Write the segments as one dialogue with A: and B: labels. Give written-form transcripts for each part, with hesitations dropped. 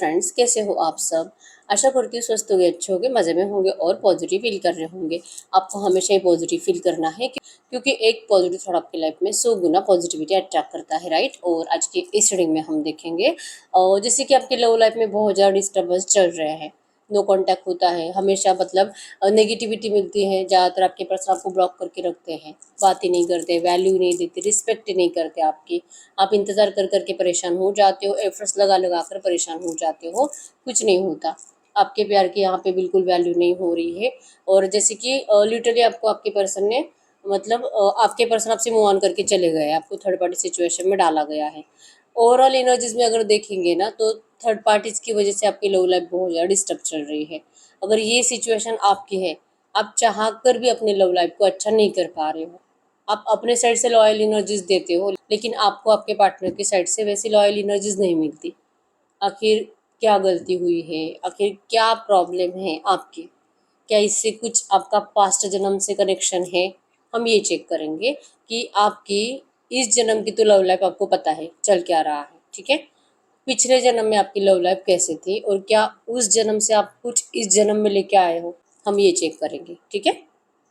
A: Friends, कैसे हो आप सब। आशा करती हूँ स्वस्थ होंगे, अच्छे होंगे, मज़े में होंगे और पॉजिटिव फील कर रहे होंगे। आपको हमेशा ही पॉजिटिव फील करना है क्योंकि एक पॉजिटिव थॉट आपकी लाइफ में 100 गुना पॉजिटिविटी अट्रैक्ट करता है, राइट। और आज की इस रीडिंग में हम देखेंगे जैसे कि आपकी लव लाइफ में बहुत ज़्यादा डिस्टर्बेंस चल रहे हैं, नो कांटेक्ट होता है हमेशा, मतलब नेगेटिविटी मिलती है। ज़्यादातर आपके पर्सन आपको ब्लॉक करके रखते हैं, बात ही नहीं करते, वैल्यू नहीं देते, रिस्पेक्ट ही नहीं करते आपकी। आप इंतज़ार कर करके परेशान हो जाते हो, एफर्ट्स लगा लगा कर परेशान हो जाते हो, कुछ नहीं होता। आपके प्यार की यहाँ पे बिल्कुल वैल्यू नहीं हो रही है। और जैसे कि लिटरली आपको आपके पर्सन ने, मतलब आपके पर्सन आपसे मूव ऑन करके चले गए, आपको थर्ड पार्टी सिचुएशन में डाला गया है। ओवरऑल एनर्जीज में अगर देखेंगे ना, तो थर्ड पार्टीज की वजह से आपकी लव लाइफ बहुत ज़्यादा डिस्टर्ब चल रही है। अगर ये सिचुएशन आपकी है, आप चाह कर भी अपनी लव लाइफ को अच्छा नहीं कर पा रहे हो। आप अपने साइड से लॉयल एनर्जीज देते हो, लेकिन आपको आपके पार्टनर की साइड से वैसी लॉयल एनर्जीज नहीं मिलती। आखिर क्या गलती हुई है, आखिर क्या प्रॉब्लम है आपकी, क्या इससे कुछ आपका पास्ट जन्म से कनेक्शन है। हम ये चेक करेंगे कि आपकी इस जन्म की तो लव लाइफ आपको पता है चल क्या रहा है, ठीक है। पिछले जन्म में आपकी लव लाइफ कैसे थी और क्या उस जन्म से आप कुछ इस जन्म में लेके आए हो, हम ये चेक करेंगे, ठीक है।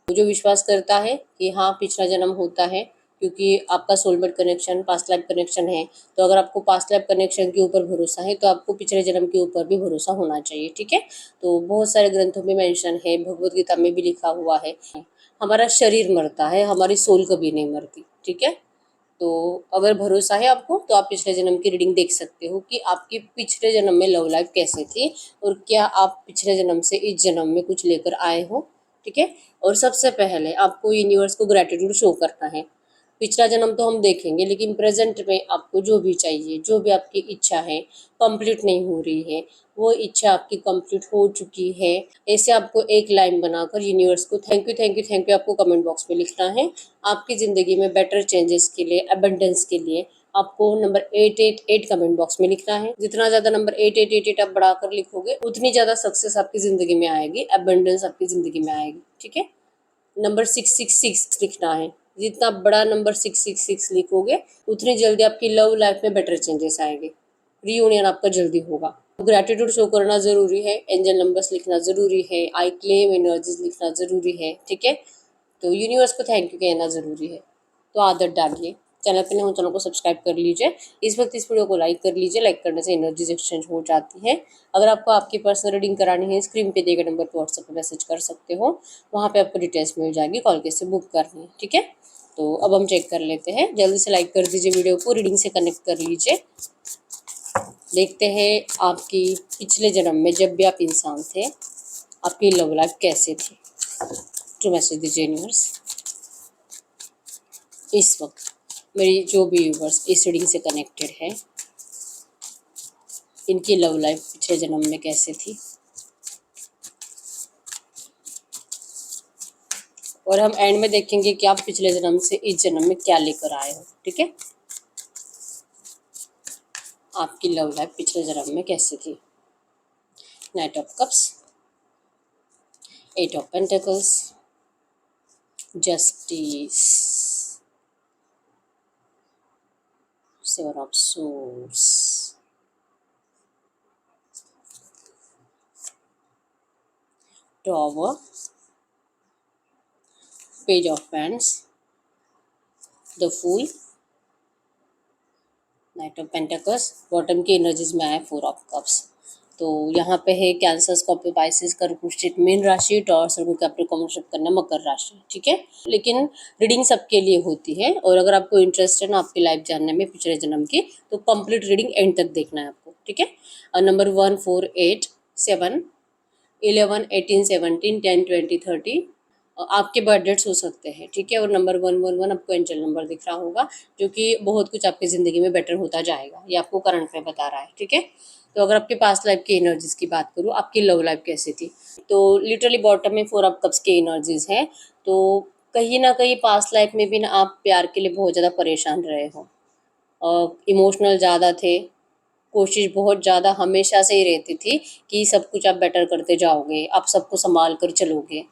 A: जो विश्वास करता है कि हाँ पिछला जन्म होता है, क्योंकि आपका soulmate connection past life connection है, तो अगर आपको पास्ट लाइफ कनेक्शन के ऊपर भरोसा है तो आपको पिछले जन्म के ऊपर भी भरोसा होना चाहिए, ठीक है। तो बहुत सारे ग्रंथों में मेंशन है, भगवत गीता में भी लिखा हुआ है, हमारा शरीर मरता है, हमारी सोल कभी नहीं मरती, ठीक है। तो अगर भरोसा है आपको तो आप पिछले जन्म की रीडिंग देख सकते हो कि आपकी पिछले जन्म में लव लाइफ कैसे थी और क्या आप पिछले जन्म से इस जन्म में कुछ लेकर आए हो, ठीक है। और सबसे पहले आपको यूनिवर्स को ग्रेटिट्यूड शो करना है। पिछला जन्म तो हम देखेंगे, लेकिन प्रेजेंट में आपको जो भी चाहिए, जो भी आपकी इच्छा है कंप्लीट नहीं हो रही है, वो इच्छा आपकी कंप्लीट हो चुकी है। ऐसे आपको एक लाइन बनाकर यूनिवर्स को thank you thank you thank you आपको कमेंट बॉक्स में लिखना है। आपकी ज़िंदगी में बेटर चेंजेस के लिए, अबंडेंस के लिए आपको नंबर 888 कमेंट बॉक्स में लिखना है। जितना ज़्यादा नंबर 8888 आप बढ़ाकर लिखोगे, उतनी ज़्यादा सक्सेस आपकी ज़िंदगी में आएगी, अबंडेंस आपकी ज़िंदगी में आएगी, ठीक है। नंबर 666 लिखना है। जितना बड़ा नंबर 666 लिखोगे, उतनी जल्दी आपकी लव लाइफ में बेटर चेंजेस आएंगे, रीयूनियन आपका जल्दी होगा। ग्रैटिट्यूड शो करना ज़रूरी है, एंजल नंबर्स लिखना ज़रूरी है, आई क्लेम एनर्जीज लिखना ज़रूरी है, ठीक है। तो यूनिवर्स को थैंक यू कहना ज़रूरी है। तो आदत डालिए। चैनल पे नए हो, चैनल को सब्सक्राइब कर लीजिए। इस वक्त इस वीडियो को लाइक कर लीजिए, लाइक करने से एनर्जीज एक्सचेंज हो जाती है। अगर आपको आपकी पर्सनल रीडिंग करानी है, स्क्रीन पे दिए गए नंबर पर व्हाट्सएप पर मैसेज कर सकते हो, वहाँ पे आपको डिटेल्स मिल जाएगी, कॉल कैसे बुक करनी है, ठीक है। तो अब हम चेक कर लेते हैं, जल्दी से लाइक कर दीजिए वीडियो को, रीडिंग से कनेक्ट कर लीजिए। देखते हैं आपकी पिछले जन्म में जब भी आप इंसान थे, आपकी लव लाइफ कैसे थी। जो मैसेज दीजिए यूनिवर्स। इस वक्त मेरी जो भी व्यूवर्स इस रीडिंग से कनेक्टेड है, इनकी लव लाइफ पिछले जन्म में कैसे थी, और हम एंड में देखेंगे कि आप पिछले जन्म से इस जन्म में क्या लेकर आए हो, ठीक है। आपकी लव लाइफ पिछले जन्म में कैसे थी। Knight of cups, 8 of pentacles, justice, 7 of swords, tower, page of pents, the fool, knight of pentacles. Bottom की एनर्जीज में आए 4 ऑफ कप्स। तो यहाँ पे है कैंसर, स्कॉर्पियो, पाइसेस, कर्क, मीन राशि, टॉरस, कैप्रिकॉर्न, करना मकर राशि, ठीक है। लेकिन रीडिंग सबके लिए होती है, और अगर आपको इंटरेस्ट है ना आपकी लाइफ जानने में पिछले जन्म की, तो कंप्लीट रीडिंग एंड तक देखना है आपको, ठीक है। नंबर 1, 4, 8, 7, 11, 18, 17, 10, 20, 30 आपके बर्थ डेट्स हो सकते हैं, ठीक है। और नंबर 111 आपको एंजल नंबर दिख रहा होगा, जो कि बहुत कुछ आपकी ज़िंदगी में बेटर होता जाएगा, ये आपको करंट में बता रहा है, ठीक है। तो अगर आपके पास्ट लाइफ की एनर्जीज की बात करूँ, आपकी लव लाइफ कैसी थी, तो लिटरली बॉटम में 4 ऑफ कप्स की एनर्जीज हैं। तो कहीं ना कहीं पास्ट लाइफ में भी ना आप प्यार के लिए बहुत ज़्यादा परेशान रहे हो, इमोशनल ज़्यादा थे, कोशिश बहुत ज़्यादा हमेशा से ही रहती थी कि सब कुछ आप बेटर करते जाओगे, आप सबको संभाल कर चलोगे,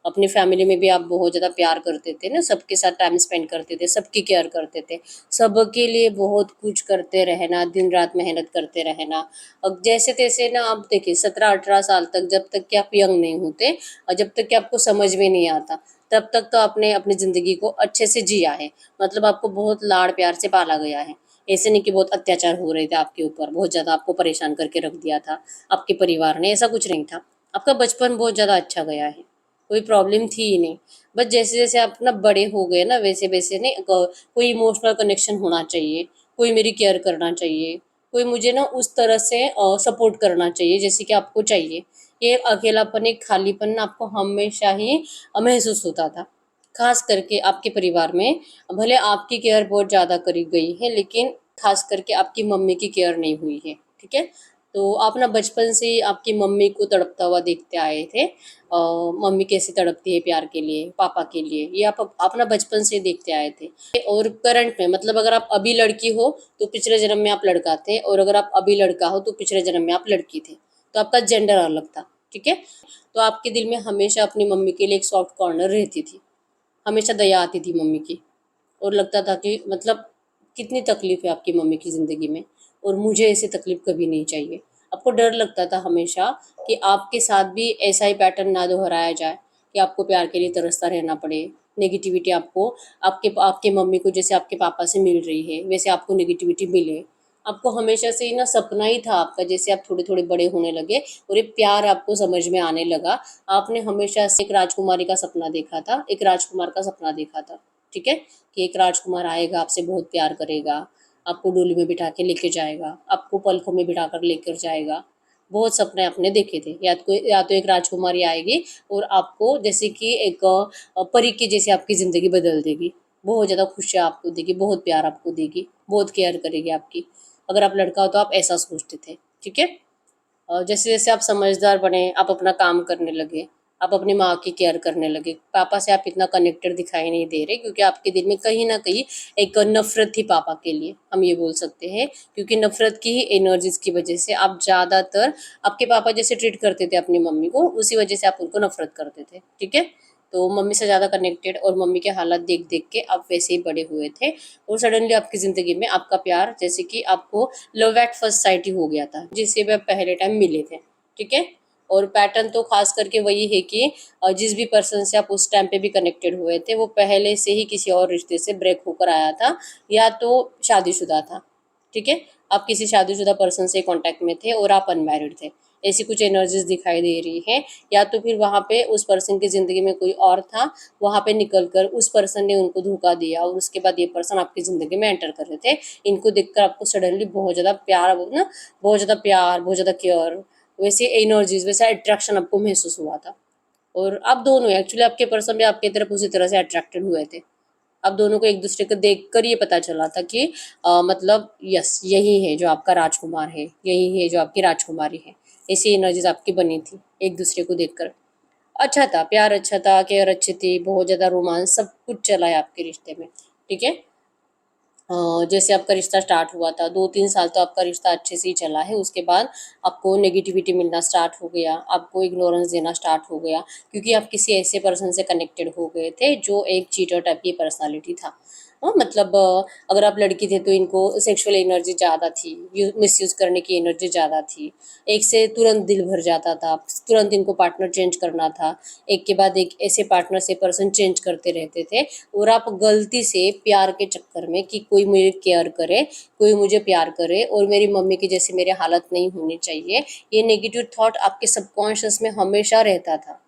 A: अपनी फैमिली में भी आप बहुत ज़्यादा प्यार करते थे ना, सबके साथ टाइम स्पेंड करते थे, सबकी केयर करते थे, सबके लिए बहुत कुछ करते रहना, दिन रात मेहनत करते रहना। अब जैसे तैसे ना, आप देखिए 17-18 साल तक, जब तक कि आप यंग नहीं होते और जब तक कि आपको समझ में नहीं आता, तब तक तो आपने अपनी ज़िंदगी को अच्छे से जिया है। मतलब आपको बहुत लाड़ प्यार से पाला गया है। ऐसे नहीं कि बहुत अत्याचार हो रहे थे आपके ऊपर, बहुत ज़्यादा आपको परेशान करके रख दिया था आपके परिवार ने, ऐसा कुछ नहीं था। आपका बचपन बहुत ज़्यादा अच्छा गया है, कोई प्रॉब्लम थी ही नहीं। बस जैसे जैसे आप ना बड़े हो गए ना, वैसे वैसे नहीं, कोई इमोशनल कनेक्शन होना चाहिए, कोई मेरी केयर करना चाहिए, कोई मुझे ना उस तरह से सपोर्ट करना चाहिए जैसे कि आपको चाहिए। ये अकेलापन, एक खालीपन ना आपको हमेशा ही महसूस होता था। खास करके आपके परिवार में भले आपकी केयर बहुत ज़्यादा करी गई है, लेकिन खास करके आपकी मम्मी की केयर नहीं हुई है, ठीक है। तो आप ना बचपन से ही आपकी मम्मी को तड़पता हुआ देखते आए थे। मम्मी कैसे तड़पती है प्यार के लिए, पापा के लिए, ये आप ना बचपन से देखते आए थे। और करंट में, मतलब अगर आप अभी लड़की हो तो पिछले जन्म में आप लड़का थे, और अगर आप अभी लड़का हो तो पिछले जन्म में आप लड़की थे। तो आपका जेंडर अलग था, ठीक है। तो आपके दिल में हमेशा अपनी मम्मी के लिए एक सॉफ्ट कॉर्नर रहती थी, हमेशा दया आती थी मम्मी की। और लगता था कि मतलब कितनी तकलीफ है आपकी मम्मी की ज़िंदगी में, और मुझे ऐसी तकलीफ कभी नहीं चाहिए। आपको डर लगता था हमेशा कि आपके साथ भी ऐसा ही पैटर्न ना दोहराया जाए, कि आपको प्यार के लिए तरसता रहना पड़े। नेगेटिविटी आपको, आपके आपके मम्मी को जैसे आपके पापा से मिल रही है वैसे आपको नेगेटिविटी मिले। आपको हमेशा से ही ना सपना ही था आपका, जैसे आप थोड़े थोड़े बड़े होने लगे और ये प्यार आपको समझ में आने लगा, आपने हमेशा से एक राजकुमारी का सपना देखा था, एक राजकुमार का सपना देखा था, ठीक है। कि एक राजकुमार आएगा, आपसे बहुत प्यार करेगा, आपको डोली में बिठा के लेके जाएगा, आपको पलकों में बिठा कर लेकर जाएगा। बहुत सपने आपने देखे थे, या तो एक राजकुमारी आएगी और आपको जैसे कि एक परी की जैसे आपकी ज़िंदगी बदल देगी, बहुत ज़्यादा खुशियाँ आपको देगी, बहुत प्यार आपको देगी, बहुत केयर करेगी आपकी। अगर आप लड़का हो तो आप ऐसा सोचते थे, ठीक है। और जैसे जैसे आप समझदार बने, आप अपना काम करने लगे, आप अपनी माँ की केयर करने लगे, पापा से आप इतना कनेक्टेड दिखाई नहीं दे रहे, क्योंकि आपके दिल में कहीं ना कहीं एक नफरत थी पापा के लिए, हम ये बोल सकते हैं। क्योंकि नफरत की ही एनर्जीज की वजह से आप ज़्यादातर, आपके पापा जैसे ट्रीट करते थे अपनी मम्मी को, उसी वजह से आप उनको नफरत करते थे, ठीक है। तो मम्मी से ज़्यादा कनेक्टेड, और मम्मी के हालात देख देख के आप वैसे ही बड़े हुए थे। और सडनली आपकी ज़िंदगी में आपका प्यार, जैसे कि आपको लव एट फर्स्ट साइट ही हो गया था, जिससे भी आप पहले टाइम मिले थे, ठीक है। और पैटर्न तो खास करके वही है कि जिस भी पर्सन से आप उस टाइम पे भी कनेक्टेड हुए थे, वो पहले से ही किसी और रिश्ते से ब्रेक होकर आया था, या तो शादीशुदा था, ठीक है। आप किसी शादीशुदा पर्सन से कांटेक्ट में थे और आप अनमैरिड थे, ऐसी कुछ एनर्जीज दिखाई दे रही है। या तो फिर वहाँ पे उस पर्सन की ज़िंदगी में कोई और था, वहाँ पे निकल कर उस पर्सन ने उनको धोखा दिया, और उसके बाद ये पर्सन आपकी ज़िंदगी में एंटर कर रहे थे। इनको देखकर आपको सडनली बहुत ज़्यादा प्यार, ना बहुत ज़्यादा प्यार, बहुत ज़्यादा केयर, वैसे एनर्जीज, वैसा अट्रैक्शन आपको महसूस हुआ था। और आप दोनों एक्चुअली, आपके पर्सन भी आपकी तरफ उसी तरह से अट्रैक्टेड हुए थे। आप दोनों को एक दूसरे को देखकर ये पता चला था कि मतलब यस, यही है जो आपका राजकुमार है, यही है जो आपकी राजकुमारी है। ऐसी एनर्जीज आपकी बनी थी एक दूसरे को देखकर। अच्छा था, प्यार अच्छा था, केयर अच्छी थी, बहुत ज़्यादा रोमांस, सब कुछ चला है आपके रिश्ते में, ठीक है। जैसे आपका रिश्ता स्टार्ट हुआ था, 2-3 साल तो आपका रिश्ता अच्छे से ही चला है, उसके बाद आपको नेगेटिविटी मिलना स्टार्ट हो गया, आपको इग्नोरेंस देना स्टार्ट हो गया, क्योंकि आप किसी ऐसे पर्सन से कनेक्टेड हो गए थे जो एक चीटर टाइप की पर्सनालिटी था। मतलब अगर आप लड़की थे तो इनको सेक्सुअल एनर्जी ज़्यादा थी, मिसयूज़ करने की एनर्जी ज़्यादा थी, एक से तुरंत दिल भर जाता था, तुरंत इनको पार्टनर चेंज करना था, एक के बाद एक ऐसे पार्टनर से पर्सन चेंज करते रहते थे। और आप गलती से प्यार के चक्कर में, कि कोई मुझे केयर करे, कोई मुझे प्यार करे और मेरी मम्मी की जैसी मेरी हालत नहीं होनी चाहिए, ये नेगेटिव थॉट आपके सबकॉन्शियस में हमेशा रहता था।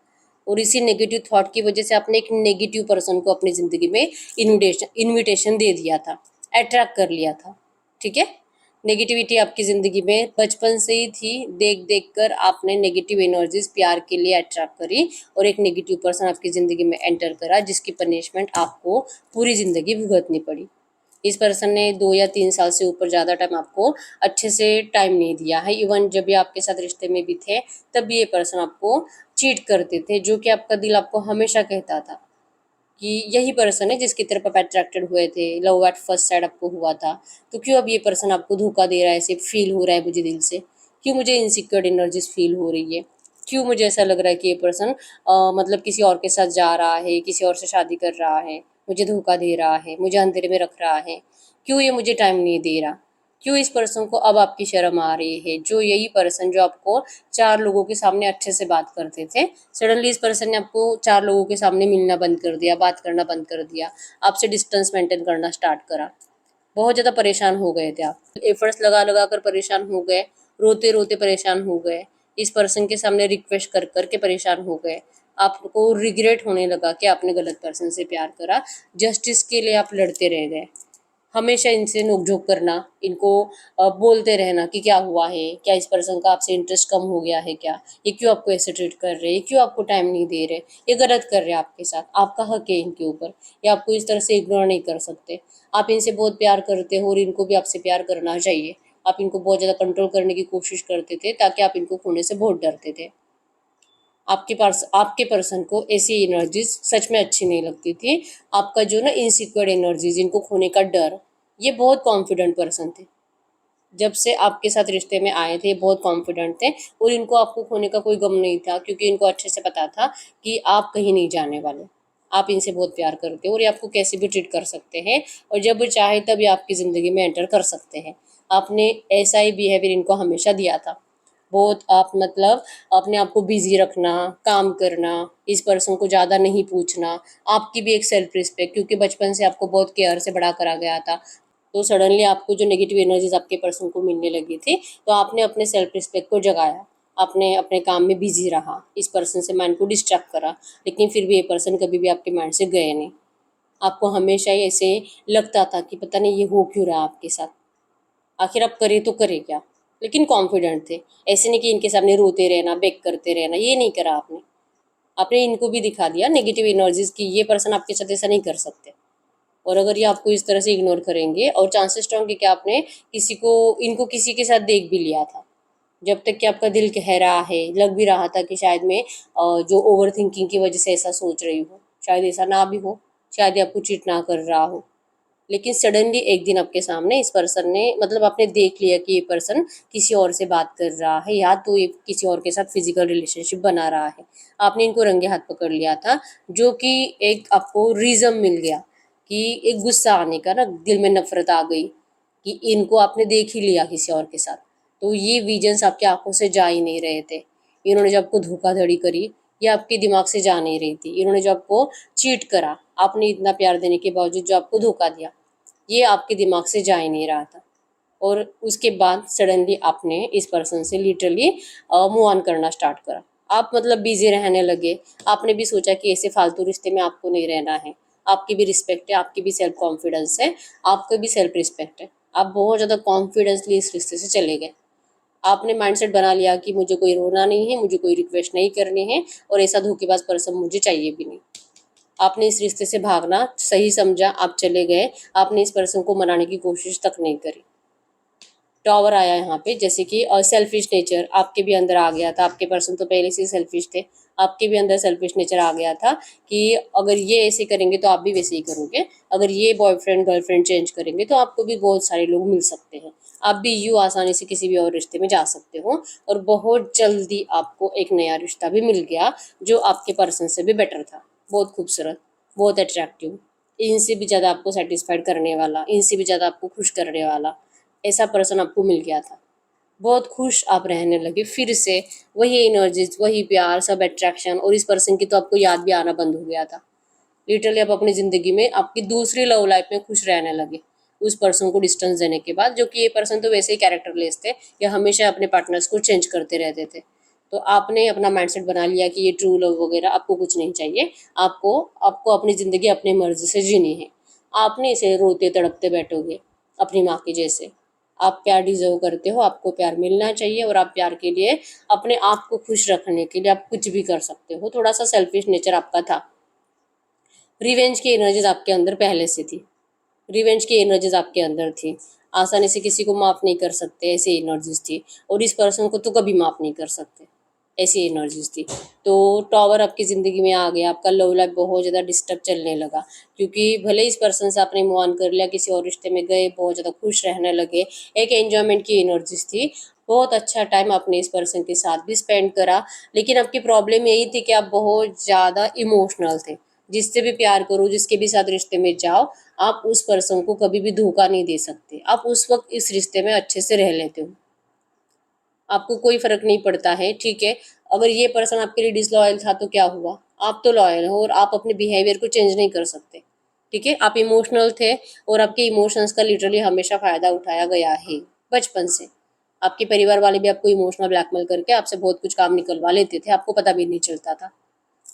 A: और इसी नेगेटिव थॉट की वजह से आपने एक नेगेटिव पर्सन को अपनी ज़िंदगी में इन्विटेशन इन्विटेशन दे दिया था, अट्रैक्ट कर लिया था, ठीक है। नेगेटिविटी आपकी ज़िंदगी में बचपन से ही थी, देख देख कर आपने नेगेटिव एनर्जीज प्यार के लिए अट्रैक्ट करी, और एक नेगेटिव पर्सन आपकी ज़िंदगी में एंटर करा, जिसकी पनिशमेंट आपको पूरी ज़िंदगी भुगतनी पड़ी। इस पर्सन ने 2 या 3 साल से ऊपर ज़्यादा टाइम आपको अच्छे से टाइम नहीं दिया है। इवन जब ये आपके साथ रिश्ते में भी थे, तब भी ये पर्सन आपको चीट करते थे, जो कि आपका दिल आपको हमेशा कहता था कि यही पर्सन है जिसकी तरफ आप अट्रैक्टेड हुए थे, लव एट फर्स्ट साइड आपको हुआ था। तो क्यों अब ये पर्सन आपको धोखा दे रहा है, ऐसे फील हो रहा है मुझे दिल से, क्यों मुझे इनसिक्योर एनर्जीज फील हो रही है, क्यों मुझे ऐसा लग रहा है कि ये पर्सन मतलब किसी और के साथ जा रहा है, किसी और से शादी कर रहा है, मुझे धोखा दे रहा है, मुझे अंधेरे में रख रहा है, क्यों ये मुझे टाइम नहीं दे रहा, क्यों इस पर्सन को अब आपकी शर्म आ रही है। जो यही पर्सन जो आपको 4 लोगों के सामने अच्छे से बात करते थे, सडनली इस पर्सन ने आपको 4 लोगों के सामने मिलना बंद कर दिया, बात करना बंद कर दिया, आपसे डिस्टेंस मेंटेन करना स्टार्ट करा। बहुत ज़्यादा परेशान हो गए थे आप, एफर्ट्स लगा लगा कर परेशान हो गए, रोते रोते परेशान हो गए, इस पर्सन के सामने रिक्वेस्ट कर कर के परेशान हो गए। आपको रिग्रेट होने लगा कि आपने गलत पर्सन से प्यार करा, जस्टिस के लिए आप लड़ते रह गए। हमेशा इनसे नोक-झोंक करना, इनको बोलते रहना कि क्या हुआ है? क्या इस पर्सन का आपसे इंटरेस्ट कम हो गया है क्या? ये क्यों आपको ऐसे ट्रीट कर रहे हैं? ये क्यों आपको टाइम नहीं दे रहे? ये गलत कर रहे हैं आपके साथ, आपका हक है इनके ऊपर, ये आपको इस तरह से इग्नोर नहीं कर सकते। आप इनसे बहुत प्यार करते हो और इनको भी आपसे प्यार करना चाहिए। आप इनको बहुत ज़्यादा कंट्रोल करने की कोशिश करते थे ताकि आप इनको खोने से बहुत डरते थे। आपके पर्सन को ऐसी एनर्जीज सच में अच्छी नहीं लगती थी। आपका जो ना इनसिक्योर एनर्जीज, इनको खोने का डर, ये बहुत कॉन्फिडेंट पर्सन थे। जब से आपके साथ रिश्ते में आए थे बहुत कॉन्फिडेंट थे और इनको आपको खोने का कोई गम नहीं था, क्योंकि इनको अच्छे से पता था कि आप कहीं नहीं जाने वाले। आप इनसे बहुत प्यार करते हो और ये आपको कैसे भी ट्रीट कर सकते हैं और जब चाहे तब ये आपकी ज़िंदगी में एंटर कर सकते हैं। आपने ऐसा ही बिहेवियर इनको हमेशा दिया था। बहुत आप मतलब अपने आप को बिज़ी रखना, काम करना, इस पर्सन को ज़्यादा नहीं पूछना, आपकी भी एक सेल्फ रिस्पेक्ट, क्योंकि बचपन से आपको बहुत केयर से बड़ा करा गया था। तो सडनली आपको जो नेगेटिव एनर्जीज आपके पर्सन को मिलने लगी थी, तो आपने अपने सेल्फ रिस्पेक्ट को जगाया। आपने अपने काम में बिजी रहा, इस पर्सन से माइंड को डिस्ट्रैक्ट करा, लेकिन फिर भी ये पर्सन कभी भी आपके माइंड से गए नहीं। आपको हमेशा ही ऐसे लगता था कि पता नहीं ये हो क्यों रहा आपके साथ, आखिर आप करें तो करें क्या। लेकिन कॉन्फिडेंट थे, ऐसे नहीं कि इनके सामने रोते रहना, बेग करते रहना, ये नहीं करा आपने। आपने इनको भी दिखा दिया नेगेटिव एनर्जीज की ये पर्सन आपके साथ ऐसा नहीं कर सकते। और अगर ये आपको इस तरह से इग्नोर करेंगे, और चांसेस स्ट्रॉन्ग है कि आपने इनको किसी के साथ देख भी लिया था, जब तक कि आपका दिल कह रहा है, लग भी रहा था कि शायद मैं जो ओवर थिंकिंग की वजह से ऐसा सोच रही हूँ, शायद ऐसा ना भी हो, शायद ये आपको चीट ना कर रहा हो। लेकिन सडनली एक दिन आपके सामने इस पर्सन ने, मतलब आपने देख लिया कि ये पर्सन किसी और से बात कर रहा है, या तो ये किसी और के साथ फिजिकल रिलेशनशिप बना रहा है। आपने इनको रंगे हाथ पकड़ लिया था, जो कि एक आपको रीज़न मिल गया कि एक गुस्सा आने का ना, दिल में नफरत आ गई कि इनको आपने देख ही लिया किसी और के साथ। तो ये विजन्स आपकी आंखों से जा ही नहीं रहे थे। इन्होंने जो आपको धोखाधड़ी करी, ये आपके दिमाग से जा नहीं रही थी। इन्होंने जो आपको चीट करा, आपने इतना प्यार देने के बावजूद जो आपको धोखा दिया, ये आपके दिमाग से जा ही नहीं रहा था। और उसके बाद सडनली आपने इस पर्सन से लिटरली मूव ऑन करना स्टार्ट करा। आप मतलब बिजी रहने लगे। आपने भी सोचा कि ऐसे फालतू रिश्ते में आपको नहीं रहना है। आपकी भी रिस्पेक्ट है, आपकी भी सेल्फ कॉन्फिडेंस है, आपका भी सेल्फ रिस्पेक्ट है। आप बहुत ज़्यादा कॉन्फिडेंसली इस रिश्ते से चले गए। आपने माइंडसेट बना लिया कि मुझे कोई रोना नहीं है, मुझे कोई रिक्वेस्ट नहीं करनी है, और ऐसा धोखेबाज पर्सन मुझे चाहिए भी नहीं। आपने इस रिश्ते से भागना सही समझा, आप चले गए। आपने इस पर्सन को मनाने की कोशिश तक नहीं करी। टॉवर आया यहाँ पे, जैसे कि सेल्फिश नेचर आपके भी अंदर आ गया था। आपके पर्सन तो पहले से सेल्फिश थे, आपके भी अंदर सेल्फिश नेचर आ गया था कि अगर ये ऐसे करेंगे तो आप भी वैसे ही करोगे, अगर ये बॉयफ्रेंड गर्लफ्रेंड चेंज करेंगे तो आपको भी बहुत सारे लोग मिल सकते हैं, आप भी यूँ आसानी से किसी भी और रिश्ते में जा सकते हो। और बहुत जल्दी आपको एक नया रिश्ता भी मिल गया जो आपके पर्सन से भी बेटर था, बहुत खूबसूरत, बहुत अट्रैक्टिव, इनसे भी ज़्यादा आपको सेटिस्फाइड करने वाला, इनसे भी ज़्यादा आपको खुश करने वाला ऐसा पर्सन आपको मिल गया था। बहुत खुश आप रहने लगे फिर से, वही एनर्जीज, वही प्यार, सब अट्रैक्शन, और इस पर्सन की तो आपको याद भी आना बंद हो गया था। लिटरली आप अपनी ज़िंदगी में आपकी दूसरी लव लाइफ में खुश रहने लगे उस पर्सन को डिस्टेंस देने के बाद, जो कि ये पर्सन तो वैसे ही कैरेक्टरलेस थे, ये हमेशा अपने पार्टनर्स को चेंज करते रहते थे। तो आपने अपना माइंडसेट बना लिया कि ये ट्रू लव वगैरह आपको कुछ नहीं चाहिए, आपको आपको अपनी ज़िंदगी अपनी मर्जी से जीनी है। आपने इसे रोते तड़पते बैठोगे अपनी माँ के जैसे। आप प्यार डिजर्व करते हो, आपको प्यार मिलना चाहिए, और आप प्यार के लिए, अपने आप को खुश रखने के लिए आप कुछ भी कर सकते हो। थोड़ा सा सेल्फिश नेचर आपका था, रिवेंज की एनर्जीज आपके अंदर पहले से थी, रिवेंज की एनर्जीज आपके अंदर थी। आसानी से किसी को माफ़ नहीं कर सकते ऐसी एनर्जीज थी, और इस पर्सन को तो कभी माफ़ नहीं कर सकते ऐसी एनर्जीज थी। तो टॉवर आपकी ज़िंदगी में आ गया, आपका लव लाइफ बहुत ज़्यादा डिस्टर्ब चलने लगा, क्योंकि भले इस पर्सन से आपने मूव ऑन कर लिया, किसी और रिश्ते में गए, बहुत ज़्यादा खुश रहने लगे, एक एन्जॉयमेंट की एनर्जीज थी। बहुत अच्छा टाइम आपने इस पर्सन के साथ भी स्पेंड करा, लेकिन आपकी प्रॉब्लम यही थी कि आप बहुत ज़्यादा इमोशनल थे। जिससे भी प्यार करो, जिसके भी साथ रिश्ते में जाओ, आप उस पर्सन को कभी भी धोखा नहीं दे सकते। आप उस वक्त इस रिश्ते में अच्छे से रह लेते हो, आपको कोई फर्क नहीं पड़ता है, ठीक है। अगर ये पर्सन आपके लिए डिसलॉयल था तो क्या हुआ, आप तो लॉयल हो और आप अपने बिहेवियर को चेंज नहीं कर सकते, ठीक है। आप इमोशनल थे और आपके इमोशंस का लिटरली हमेशा फायदा उठाया गया है बचपन से। आपके परिवार वाले भी आपको इमोशनल ब्लैकमेल करके आपसे बहुत कुछ काम निकलवा लेते थे, आपको पता भी नहीं चलता था।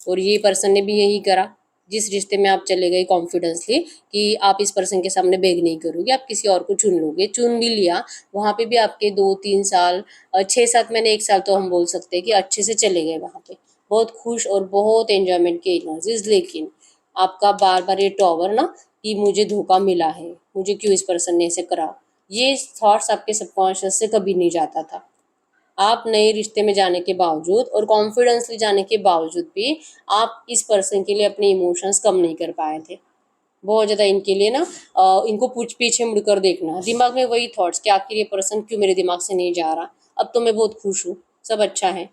A: और ये पर्सन ने भी यही करा। जिस रिश्ते में आप चले गए कॉन्फिडेंसली कि आप इस पर्सन के सामने बेग नहीं करोगे, आप किसी और को चुन लोगे, चुन भी लिया। वहाँ पे भी आपके 2-3 साल, 6-7 महीने, 1 साल तो हम बोल सकते हैं कि अच्छे से चले गए वहाँ पे, बहुत खुश और बहुत एंजॉयमेंट की एनर्जीज। लेकिन आपका बार बार ये टॉवर ना, कि मुझे धोखा मिला है, मुझे क्यों इस पर्सन ने ऐसे करा, ये थॉट्स आपके सबकॉन्शियस से कभी नहीं जाता था। आप नए रिश्ते में जाने के बावजूद और कॉन्फिडेंसली जाने के बावजूद भी आप इस पर्सन के लिए अपने इमोशंस कम नहीं कर पाए थे। बहुत ज़्यादा इनके लिए ना, इनको पीछे मुड़कर देखना, दिमाग में वही थॉट्स कि आखिर ये पर्सन क्यों मेरे दिमाग से नहीं जा रहा, अब तो मैं बहुत खुश हूँ, सब अच्छा है,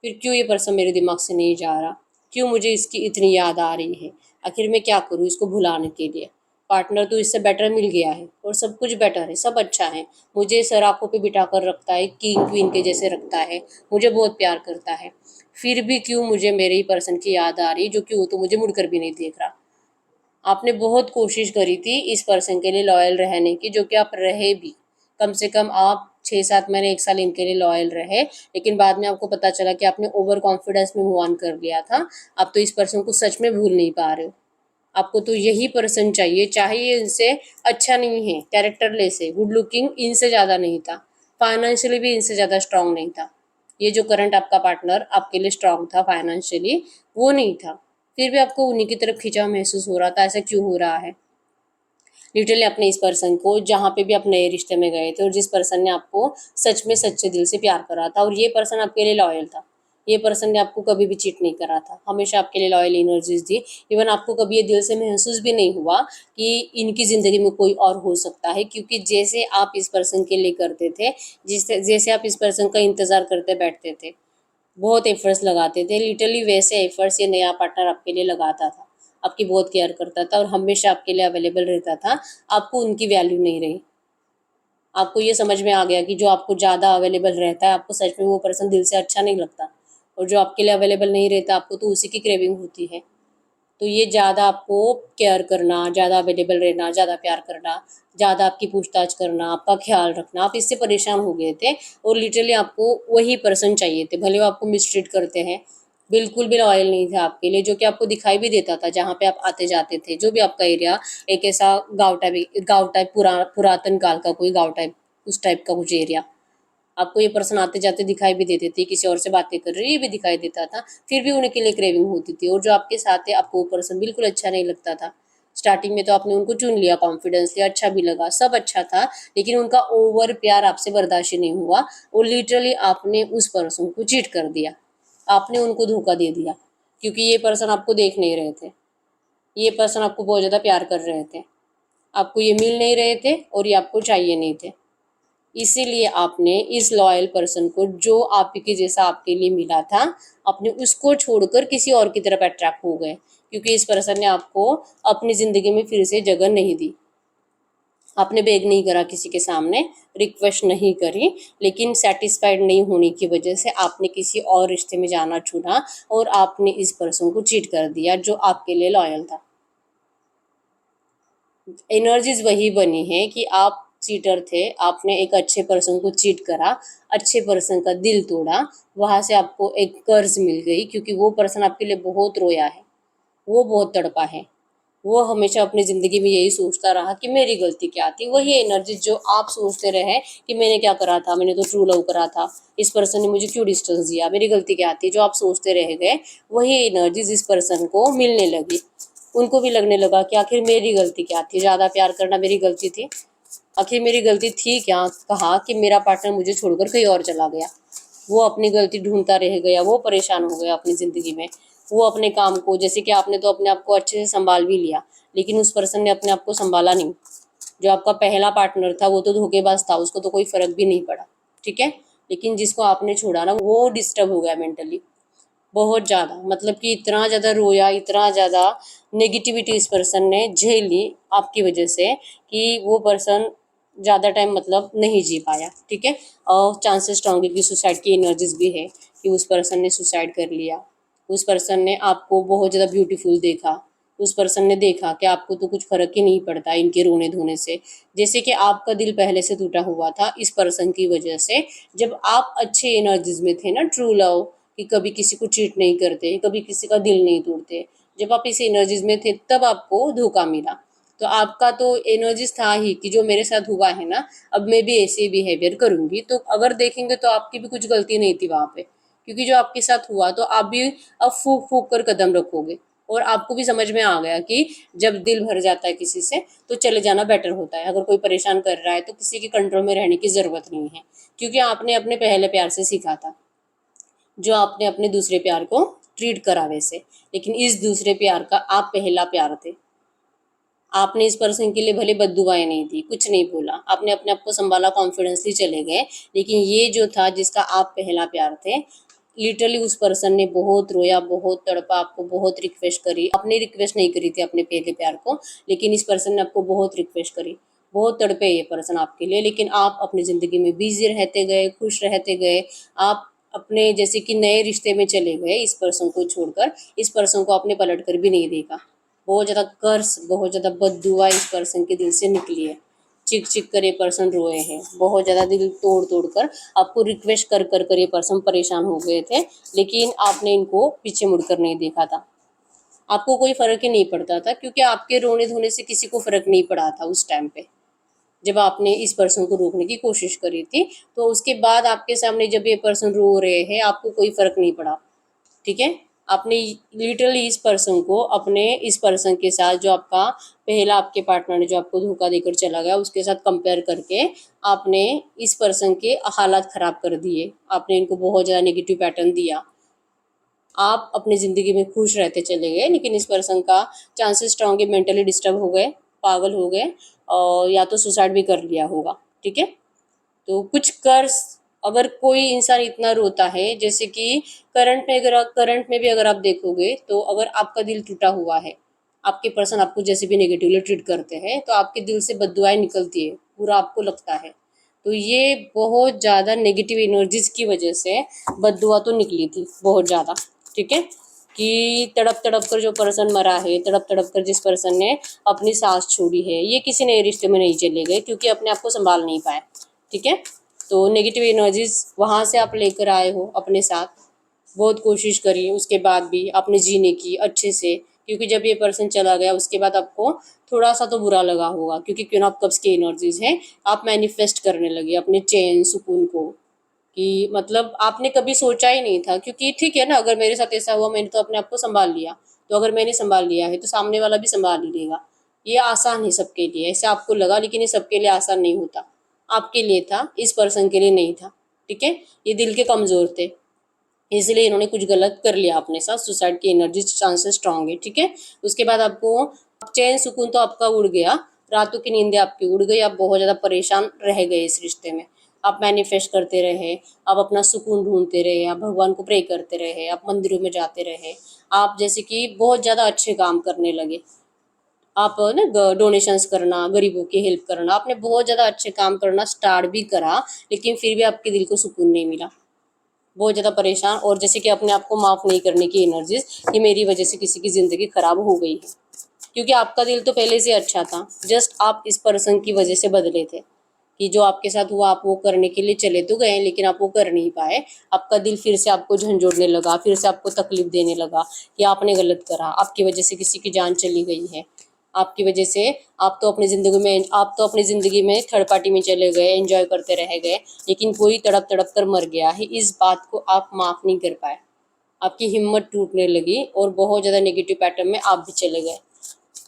A: फिर क्यों ये पर्सन मेरे दिमाग से नहीं जा रहा, क्यों मुझे इसकी इतनी याद आ रही है, आखिर मैं क्या करूँ इसको भुलाने के लिए। पार्टनर तो इससे बेटर मिल गया है और सब कुछ बेटर है, सब अच्छा है, मुझे सर आंखों पे बिठा कर रखता है, किंग क्वीन के जैसे रखता है, मुझे बहुत प्यार करता है, फिर भी क्यों मुझे मेरे ही पर्सन की याद आ रही, जो कि वो तो मुझे मुड़कर भी नहीं देख रहा। आपने बहुत कोशिश करी थी इस पर्सन के लिए लॉयल रहने की, जो कि आप रहे भी। कम से कम आप 6-7 महीने, 1 साल इनके लिए लॉयल रहे, लेकिन बाद में आपको पता चला कि आपने ओवर कॉन्फिडेंस में मूव ऑन कर लिया था। आप तो इस पर्सन को सच में भूल नहीं पा रहे हो। आपको तो यही पर्सन चाहिए, चाहे ये इनसे अच्छा नहीं है, कैरेक्टरलेस है, गुड लुकिंग इनसे ज़्यादा नहीं था, फाइनेंशियली भी इनसे ज़्यादा स्ट्रांग नहीं था। ये जो करंट आपका पार्टनर आपके लिए स्ट्रांग था फाइनेंशियली, वो नहीं था, फिर भी आपको उन्हीं की तरफ खिंचाव महसूस हो रहा था। ऐसा क्यों हो रहा है? लिटरली अपने इस पर्सन को, जहाँ पे भी आप नए रिश्ते में गए थे और जिस पर्सन ने आपको सच में सच्चे दिल से प्यार करा था, और ये पर्सन आपके लिए लॉयल था, ये पर्सन ने आपको कभी भी चीट नहीं करा था, हमेशा आपके लिए लॉयल एनर्जीज दी। इवन आपको कभी ये दिल से महसूस भी नहीं हुआ कि इनकी ज़िंदगी में कोई और हो सकता है, क्योंकि जैसे आप इस पर्सन के लिए करते थे, जैसे आप इस पर्सन का इंतज़ार करते बैठते थे, बहुत एफर्ट्स लगाते थे, लिटरली वैसे एफर्ट्स ये नया पार्टनर आपके लिए लगाता था, आपकी बहुत केयर करता था और हमेशा आपके लिए अवेलेबल रहता था। आपको उनकी वैल्यू नहीं रही। आपको ये समझ में आ गया कि जो आपको ज़्यादा अवेलेबल रहता है, आपको सच में वो पर्सन दिल से अच्छा नहीं लगता, और जो आपके लिए अवेलेबल नहीं रहता, आपको तो उसी की क्रेविंग होती है। तो ये ज़्यादा आपको केयर करना, ज़्यादा अवेलेबल रहना, ज़्यादा प्यार करना, ज़्यादा आपकी पूछताछ करना, आपका ख्याल रखना, आप इससे परेशान हो गए थे और लिटरली आपको वही पर्सन चाहिए थे। भले वो आपको मिसट्रीट करते हैं, बिल्कुल भी लॉयल नहीं थे आपके लिए, जो कि आपको दिखाई भी देता था जहाँ पे आप आते जाते थे, जो भी आपका एरिया, एक ऐसा गाँव टाइप पुरातन काल का कोई गाँव टाइप, उस टाइप का कुछ एरिया, आपको ये पर्सन आते जाते दिखाई भी देते थे, किसी और से बातें कर रही है ये भी दिखाई देता था, फिर भी उनके लिए क्रेविंग होती थी। और जो आपके साथ है, आपको वो पर्सन बिल्कुल अच्छा नहीं लगता था। स्टार्टिंग में तो आपने उनको चुन लिया कॉन्फिडेंसली, अच्छा भी लगा, सब अच्छा था, लेकिन उनका ओवर प्यार आपसे बर्दाश्त नहीं हुआ और लिटरली आपने उस पर्सन को चीट कर दिया, आपने उनको धोखा दे दिया, क्योंकि ये पर्सन आपको देख नहीं रहे थे, ये पर्सन आपको बहुत ज़्यादा प्यार कर रहे थे, आपको ये मिल नहीं रहे थे और ये आपको चाहिए नहीं थे। इसीलिए आपने इस लॉयल पर्सन को, जो आप के जैसा आपके लिए मिला था, आपने उसको छोड़कर किसी और की तरफ अट्रैक्ट हो गए, क्योंकि इस पर्सन ने आपको अपनी ज़िंदगी में फिर से जगह नहीं दी। आपने बेग नहीं करा किसी के सामने, रिक्वेस्ट नहीं करी, लेकिन सेटिस्फाइड नहीं होने की वजह से आपने किसी और रिश्ते में जाना चुना और आपने इस पर्सन को चीट कर दिया जो आपके लिए लॉयल था। एनर्जीज वही बनी है कि आप चीटर थे, आपने एक अच्छे पर्सन को चीट करा, अच्छे पर्सन का दिल तोड़ा, वहाँ से आपको एक कर्ज मिल गई, क्योंकि वो पर्सन आपके लिए बहुत रोया है, वो बहुत तड़पा है, वो हमेशा अपनी ज़िंदगी में यही सोचता रहा कि मेरी गलती क्या थी। वही एनर्जी जो आप सोचते रहे कि मैंने क्या करा था, मैंने तो ट्रू लव करा था, इस पर्सन ने मुझे क्यों डिस्टेंस दिया, मेरी गलती क्या थी, जो आप सोचते रह गए, वही एनर्जी इस पर्सन को मिलने लगी। उनको भी लगने लगा कि आखिर मेरी गलती क्या थी, ज़्यादा प्यार करना मेरी गलती थी, आखिर मेरी गलती थी क्या, कहा कि मेरा पार्टनर मुझे छोड़कर कहीं और चला गया, वो अपनी गलती ढूंढता रह गया, वो परेशान हो गया अपनी ज़िंदगी में, वो अपने काम को, जैसे कि आपने तो अपने आप को अच्छे से संभाल भी लिया, लेकिन उस पर्सन ने अपने आप को संभाला नहीं। जो आपका पहला पार्टनर था वो तो धोखेबाज था, उसको तो कोई फर्क भी नहीं पड़ा, ठीक है, लेकिन जिसको आपने छोड़ा ना वो डिस्टर्ब हो गया मेंटली बहुत ज़्यादा, मतलब कि इतना ज़्यादा रोया, इतना ज़्यादा नेगेटिविटी इस पर्सन ने झेली आपकी वजह से कि वो पर्सन ज़्यादा टाइम मतलब नहीं जी पाया। ठीक है, और चांसेस स्ट्रांग है कि सुसाइड की एनर्जीज भी है कि उस पर्सन ने सुसाइड कर लिया। उस पर्सन ने आपको बहुत ज़्यादा ब्यूटीफुल देखा, उस पर्सन ने देखा कि आपको तो कुछ फ़र्क ही नहीं पड़ता इनके रोने धोने से। जैसे कि आपका दिल पहले से टूटा हुआ था इस पर्सन की वजह से, जब आप अच्छे एनर्जीज में थे ना, ट्रू लव, कि कभी किसी को चीट नहीं करते, कभी किसी का दिल नहीं तोड़ते, जब आप इस एनर्जीज में थे तब आपको धोखा मिला। तो आपका तो एनर्जीज था ही कि जो मेरे साथ हुआ है ना, अब मैं भी ऐसे बिहेवियर करूंगी। तो अगर देखेंगे तो आपकी भी कुछ गलती नहीं थी वहां पे, क्योंकि जो आपके साथ हुआ तो आप भी अब फूक फूक कर कदम रखोगे। और आपको भी समझ में आ गया कि जब दिल भर जाता है किसी से तो चले जाना बेटर होता है। अगर कोई परेशान कर रहा है तो किसी के कंट्रोल में रहने की जरूरत नहीं है, क्योंकि आपने अपने पहले प्यार से सीखा था जो आपने अपने दूसरे प्यार को ट्रीट करा वैसे। लेकिन इस दूसरे प्यार का आप पहला प्यार थे। आपने इस पर्सन के लिए भले बद्दुआएं नहीं दी, कुछ नहीं बोला, आपने अपने आप को संभाला, कॉन्फिडेंसली चले गए। लेकिन ये जो था जिसका आप पहला प्यार थे, लिटरली उस पर्सन ने बहुत रोया, बहुत तड़पा, आपको बहुत रिक्वेस्ट करी। आपने रिक्वेस्ट नहीं करी थी अपने पहले प्यार को, लेकिन इस पर्सन ने आपको बहुत रिक्वेस्ट करी, बहुत तड़पे ये पर्सन आपके लिए। लेकिन आप अपनी ज़िंदगी में बिजी रहते गए, खुश रहते गए। आप अपने जैसे कि नए रिश्ते में चले गए इस पर्सन को छोड़कर। इस पर्सन को आपने पलट कर भी नहीं देखा। बहुत ज़्यादा कर्स, बहुत ज़्यादा बददुआ इस पर्सन के दिल से निकली है। चिक चिक कर ये पर्सन रोए हैं, बहुत ज़्यादा दिल तोड़ तोड़ कर। आपको रिक्वेस्ट कर कर कर ये पर्सन परेशान हो गए थे, लेकिन आपने इनको पीछे मुड़कर नहीं देखा था। आपको कोई फ़र्क ही नहीं पड़ता था, क्योंकि आपके रोने धोने से किसी को फ़र्क नहीं पड़ा था उस टाइम पे। जब आपने इस पर्सन को रोकने की कोशिश करी थी, तो उसके बाद आपके सामने जब ये पर्सन रो रहे हैं, आपको कोई फ़र्क नहीं पड़ा। ठीक है, आपने लिटरली इस पर्सन को अपने इस पर्सन के साथ, जो आपका पहला आपके पार्टनर ने जो आपको धोखा देकर चला गया, उसके साथ कंपेयर करके आपने इस पर्सन के हालात ख़राब कर दिए। आपने इनको बहुत ज़्यादा नेगेटिव पैटर्न दिया। आप अपनी ज़िंदगी में खुश रहते चले गए, लेकिन इस पर्सन का चांसेस स्ट्रॉन्ग है मेंटली डिस्टर्ब हो गए, पागल हो गए, और या तो सुसाइड भी कर लिया होगा। ठीक है, तो कुछ कर्स, अगर कोई इंसान इतना रोता है, जैसे कि करंट में भी अगर आप देखोगे, तो अगर आपका दिल टूटा हुआ है, आपके पर्सन आपको जैसे भी नेगेटिवली ट्रीट करते हैं, तो आपके दिल से बददुआएं निकलती है, पूरा आपको लगता है। तो ये बहुत ज़्यादा नेगेटिव एनर्जीज की वजह से बददुआ तो निकली थी बहुत ज़्यादा। ठीक है, कि तड़प तड़प कर जो पर्सन मरा है, तड़प तड़प कर जिस पर्सन ने अपनी सांस छोड़ी है, ये किसी नए रिश्ते में नहीं चले गए, क्योंकि अपने आप को संभाल नहीं पाए। ठीक है, तो नेगेटिव एनर्जीज वहाँ से आप लेकर आए हो अपने साथ, बहुत कोशिश करी, उसके बाद भी आपने जीने की अच्छे से। क्योंकि जब ये पर्सन चला गया उसके बाद आपको थोड़ा सा तो बुरा लगा होगा, क्योंकि क्यों ना आप कब्ज़ की एनर्जीज हैं, आप मैनिफेस्ट करने लगे अपने चैन सुकून को, कि मतलब आपने कभी सोचा ही नहीं था। क्योंकि ठीक है ना, अगर मेरे साथ ऐसा हुआ, मैंने तो अपने आप को संभाल लिया, तो अगर मैंने संभाल लिया है तो सामने वाला भी संभाल ही लेगा। ये आसान है सबके लिए, ऐसे आपको लगा, लेकिन ये सबके लिए आसान नहीं होता। आपके लिए था, इस पर्सन के लिए नहीं था। ठीक है, ये दिल के कमज़ोर थे, इसलिए इन्होंने कुछ गलत कर लिया अपने साथ। सुसाइड की एनर्जी चांसेस स्ट्रांग है। ठीक है, उसके बाद आपको चैन सुकून तो आपका उड़ गया, रातों की नींदें आपकी उड़ गई, आप बहुत ज़्यादा परेशान रह गए इस रिश्ते में। आप मैनिफेस्ट करते रहे, आप अपना सुकून ढूंढते रहे, आप भगवान को प्रे करते रहे, आप मंदिरों में जाते रहे, आप जैसे कि बहुत ज़्यादा अच्छे काम करने लगे। आप ना डोनेशंस करना, गरीबों की हेल्प करना, आपने बहुत ज़्यादा अच्छे काम करना स्टार्ट भी करा, लेकिन फिर भी आपके दिल को सुकून नहीं मिला। बहुत ज़्यादा परेशान, और जैसे कि अपने आप को माफ़ नहीं करने की एनर्जीज, कि मेरी वजह से किसी की ज़िंदगी ख़राब हो गई है। क्योंकि आपका दिल तो पहले से अच्छा था, जस्ट आप इस पर्सन की वजह से बदले थे, कि जो आपके साथ हुआ आप वो करने के लिए चले तो गए, लेकिन आप वो कर नहीं पाए। आपका दिल फिर से आपको झंझोड़ने लगा, फिर से आपको तकलीफ देने लगा कि आपने गलत करा, आपकी वजह से किसी की जान चली गई है, आपकी वजह से आप तो अपनी ज़िंदगी में थर्ड पार्टी में चले गए, एंजॉय करते रह गए, लेकिन कोई तड़प तड़प कर मर गया है। इस बात को आप माफ़ नहीं कर पाए, आपकी हिम्मत टूटने लगी, और बहुत ज़्यादा नेगेटिव पैटर्न में आप भी चले गए।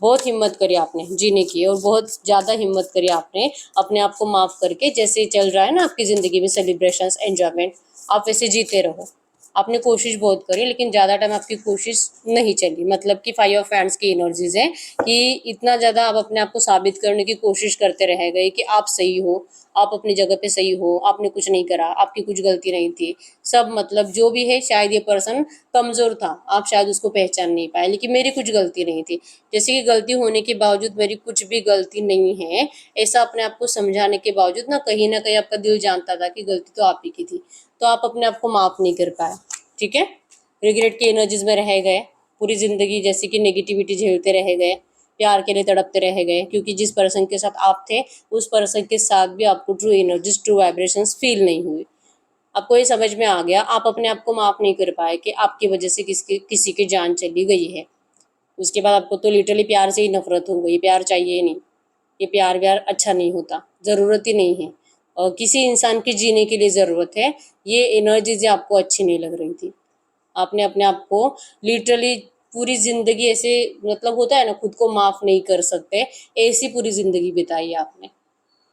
A: बहुत हिम्मत करी आपने जीने की, और बहुत ज़्यादा हिम्मत करी आपने अपने आप को माफ़ करके। जैसे चल रहा है ना आपकी ज़िंदगी में सेलिब्रेशंस, एंजॉयमेंट, आप वैसे जीते रहो। आपने कोशिश बहुत करी लेकिन ज़्यादा टाइम आपकी कोशिश नहीं चली। मतलब कि 5 ऑफ हैंड्स की एनर्जीज है कि इतना ज़्यादा आप अपने आप को साबित करने की कोशिश करते रह गए कि आप सही हो, आप अपनी जगह पे सही हो, आपने कुछ नहीं करा, आपकी कुछ गलती नहीं थी। सब मतलब जो भी है, शायद ये पर्सन कमज़ोर था, आप शायद उसको पहचान नहीं पाए, लेकिन मेरी कुछ गलती नहीं थी। जैसे कि गलती होने के बावजूद मेरी कुछ भी गलती नहीं है, ऐसा अपने आप को समझाने के बावजूद ना कहीं आपका दिल जानता था कि गलती तो आप ही की थी। तो आप अपने आप को माफ़ नहीं कर पाए, ठीक है। रिग्रेट की एनर्जीज में रह गए पूरी ज़िंदगी, जैसे कि नेगेटिविटी झेलते रह गए, प्यार के लिए तड़पते रह गए, क्योंकि जिस पर्सन के साथ आप थे उस पर्सन के साथ भी आपको true energies, true vibrations feel नहीं हुई। आपको ये समझ में आ गया, आप अपने आप को माफ़ नहीं कर पाए कि आपकी वजह से किसी की जान चली गई है। उसके बाद आपको तो लिटरली प्यार से ही नफरत हो गई, प्यार चाहिए ही नहीं। ये प्यार व्यार अच्छा नहीं होता, ज़रूरत ही नहीं है। और किसी इंसान की जीने के लिए ज़रूरत है। ये एनर्जीज आपको अच्छी नहीं लग रही थी। आपने अपने आप को लिटरली पूरी ज़िंदगी ऐसे, मतलब होता है ना, खुद को माफ़ नहीं कर सकते, ऐसी पूरी ज़िंदगी बिताई आपने।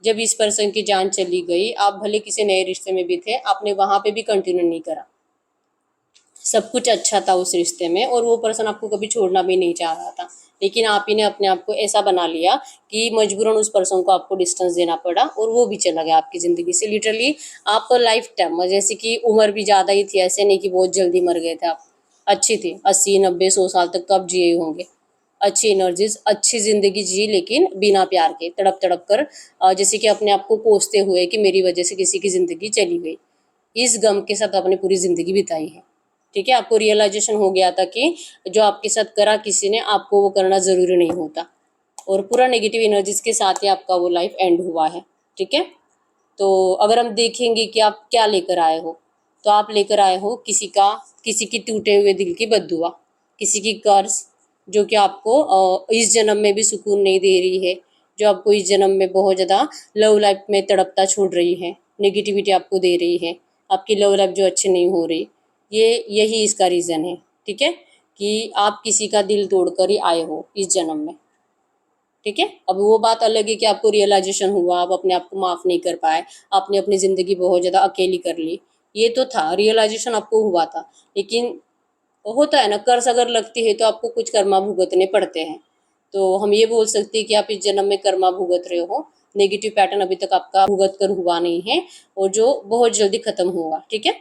A: जब इस पर्सन की जान चली गई, आप भले किसी नए रिश्ते में भी थे, आपने वहाँ पे भी कंटिन्यू नहीं करा। सब कुछ अच्छा था उस रिश्ते में और वो पर्सन आपको कभी छोड़ना भी नहीं चाह रहा था, लेकिन आप ही ने अपने आप को ऐसा बना लिया कि मजबूरन उस पर्सन को आपको डिस्टेंस देना पड़ा और वो भी चला गया आपकी ज़िंदगी से। लिटरली आप लाइफ टाइम, जैसे कि उम्र भी ज़्यादा ही थी, ऐसे नहीं कि बहुत जल्दी मर गए थे आप। अच्छी थी, 80 90 100 साल तक तो आप जिए होंगे। अच्छी एनर्जीज, अच्छी ज़िंदगी जी, लेकिन बिना प्यार के, तड़प तड़प कर, जैसे कि अपने आप को कोसते हुए कि मेरी वजह से किसी की ज़िंदगी चली गई। इस गम के साथ आपने पूरी ज़िंदगी बिताई है, ठीक है। आपको रियलाइजेशन हो गया था कि जो आपके साथ करा किसी ने, आपको वो करना ज़रूरी नहीं होता, और पूरा नेगेटिव एनर्जीज के साथ ही आपका वो लाइफ एंड हुआ है, ठीक है। तो अगर हम देखेंगे कि आप क्या लेकर आए हो, तो आप लेकर आए हो किसी की टूटे हुए दिल की बद्दुआ, किसी की कर्ज, जो कि आपको इस जन्म में भी सुकून नहीं दे रही है, जो आपको इस जन्म में बहुत ज़्यादा लव लाइफ में तड़पता छोड़ रही है, नेगेटिविटी आपको दे रही है, आपकी लव लाइफ जो अच्छी नहीं हो रही। यही इसका रीज़न है, ठीक है, कि आप किसी का दिल तोड़कर ही आए हो इस जन्म में, ठीक है। अब वो बात अलग है कि आपको रियलाइजेशन हुआ, आप अपने आप को माफ़ नहीं कर पाए, आपने अपनी ज़िंदगी बहुत ज़्यादा अकेली कर ली। ये तो था, रियलाइजेशन आपको हुआ था, लेकिन होता है ना, कर्ज अगर लगती है तो आपको कुछ कर्मा भुगतने पड़ते हैं। तो हम ये बोल सकते हैं कि आप इस जन्म में कर्मा भुगत रहे हो। नेगेटिव पैटर्न अभी तक आपका भुगत कर हुआ नहीं है, और जो बहुत जल्दी खत्म होगा, ठीक है।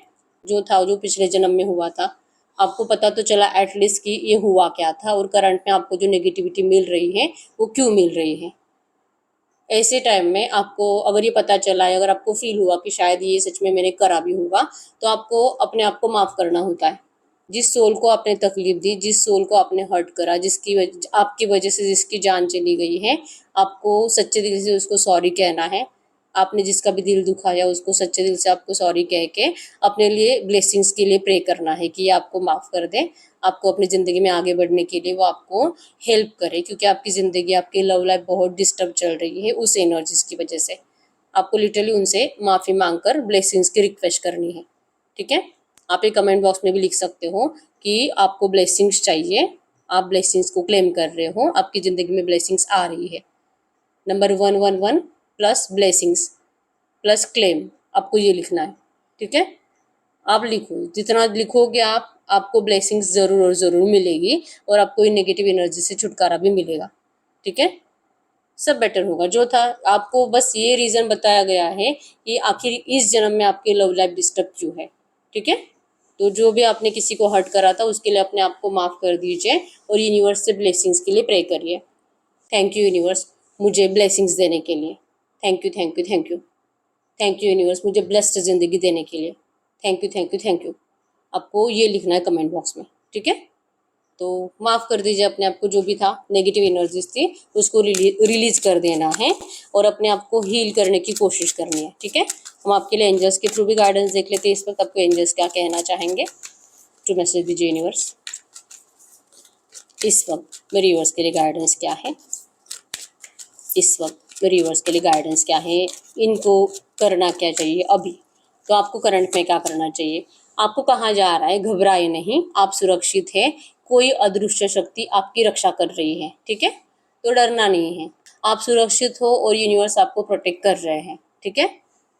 A: जो था, जो पिछले जन्म में हुआ था, आपको पता तो चला एटलीस्ट कि ये हुआ क्या था, और करंट में आपको जो नेगेटिविटी मिल रही है वो क्यों मिल रही है। ऐसे टाइम में आपको अगर ये पता चला है, अगर आपको फील हुआ कि शायद ये सच में मैंने करा भी होगा, तो आपको अपने आप को माफ़ करना होता है। जिस सोल को आपने तकलीफ दी, जिस सोल को आपने हर्ट करा, आपकी वजह से जिसकी जान चली गई है, आपको सच्चे दिल से उसको सॉरी कहना है। आपने जिसका भी दिल दुखाया उसको सच्चे दिल से आपको सॉरी कह के अपने लिए ब्लेसिंग्स के लिए प्रे करना है कि ये आपको माफ़ कर दे, आपको अपनी ज़िंदगी में आगे बढ़ने के लिए वो आपको हेल्प करे, क्योंकि आपकी ज़िंदगी, आपकी लव लाइफ बहुत डिस्टर्ब चल रही है उस एनर्जीज की वजह से। आपको लिटरली उनसे माफ़ी मांग कर ब्लेसिंग्स की रिक्वेस्ट करनी है, ठीक है। आप एक कमेंट बॉक्स में भी लिख सकते हो कि आपको ब्लेसिंग्स चाहिए, आप ब्लेसिंग्स को क्लेम कर रहे हो, आपकी ज़िंदगी में ब्लेसिंग्स आ रही है। Number 111 plus blessings plus claim, आपको ये लिखना है, ठीक है। आप लिखो, जितना लिखोगे आप, आपको ब्लेसिंग्स ज़रूर और ज़रूर मिलेगी, और आपको इन नेगेटिव एनर्जी से छुटकारा भी मिलेगा, ठीक है। सब बेटर होगा। जो था, आपको बस ये रीज़न बताया गया है कि आखिर इस जन्म में आपकी लव लाइफ डिस्टर्ब क्यों है, ठीक है। तो जो भी आपने किसी को हर्ट करा था उसके लिए अपने आप को माफ़ कर दीजिए, और यूनिवर्स से ब्लेसिंग्स के लिए प्रे करिए। थैंक यू यूनिवर्स, मुझे ब्लेसिंग्स देने के लिए। Thank you, thank you, thank you. Thank you universe, मुझे ब्लेस्ड ज़िंदगी देने के लिए। Thank you, thank you, thank you. आपको ये लिखना है कमेंट बॉक्स में, ठीक है। तो माफ़ कर दीजिए अपने आप को, जो भी था नेगेटिव एनर्जीज थी उसको रिलीज कर देना है, और अपने आप को हील करने की कोशिश करनी है, ठीक है। हम आपके लिए एंजल्स के थ्रू भी गाइडेंस देख लेते हैं। इस वक्त आपको एंजल्स क्या कहना चाहेंगे, टू मैसेज दीजिए यूनिवर्स। इस वक्त मेरे यूनिवर्स के लिए गाइडेंस क्या है, इस वक्त मेरे यूनिवर्स के लिए गाइडेंस क्या है, इनको करना क्या चाहिए अभी। तो आपको करंट में क्या करना चाहिए, आपको कहाँ जा रहा है, घबराए नहीं, आप सुरक्षित है, कोई अदृश्य शक्ति आपकी रक्षा कर रही है, ठीक है। तो डरना नहीं है, आप सुरक्षित हो और यूनिवर्स आपको प्रोटेक्ट कर रहे हैं, ठीक है।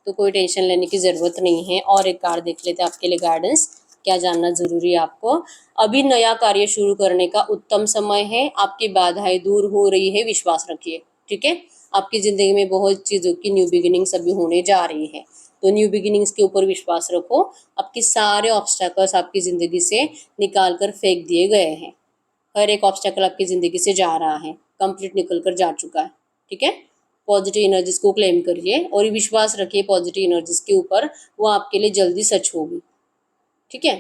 A: तो कोई टेंशन लेने की ज़रूरत नहीं है। और एक कार्ड देख लेते हैं आपके लिए गाइडेंस, क्या जानना जरूरी है आपको? अभी नया कार्य शुरू करने का उत्तम समय है, आपकी बाधाएं दूर हो रही है, विश्वास रखिए। ठीक है, आपकी जिंदगी में बहुत चीजों की न्यू बिगिनिंग्स अभी होने जा रही है, तो न्यू बिगिनिंग्स के ऊपर विश्वास रखो। आपके सारे ऑब्स्टैकल्स आपकी जिंदगी से निकाल कर फेंक दिए गए हैं। हर एक ऑब्स्टेकल आपकी ज़िंदगी से जा रहा है, कंप्लीट निकल कर जा चुका है। ठीक है, पॉजिटिव एनर्जीज को क्लेम करिए और विश्वास रखिए पॉजिटिव एनर्जीज के ऊपर, वो आपके लिए जल्दी सच होगी। ठीक है,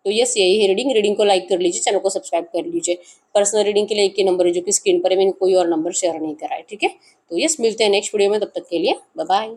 A: तो यस यही है रीडिंग। रीडिंग को लाइक कर लीजिए, चैनल को सब्सक्राइब कर लीजिए। पर्सनल रीडिंग के लिए एक ही नंबर है जो कि स्क्रीन पर है, मैंने कोई और नंबर शेयर नहीं करा है। ठीक है, तो यस मिलते हैं नेक्स्ट वीडियो में, तब तक के लिए बाय बाय।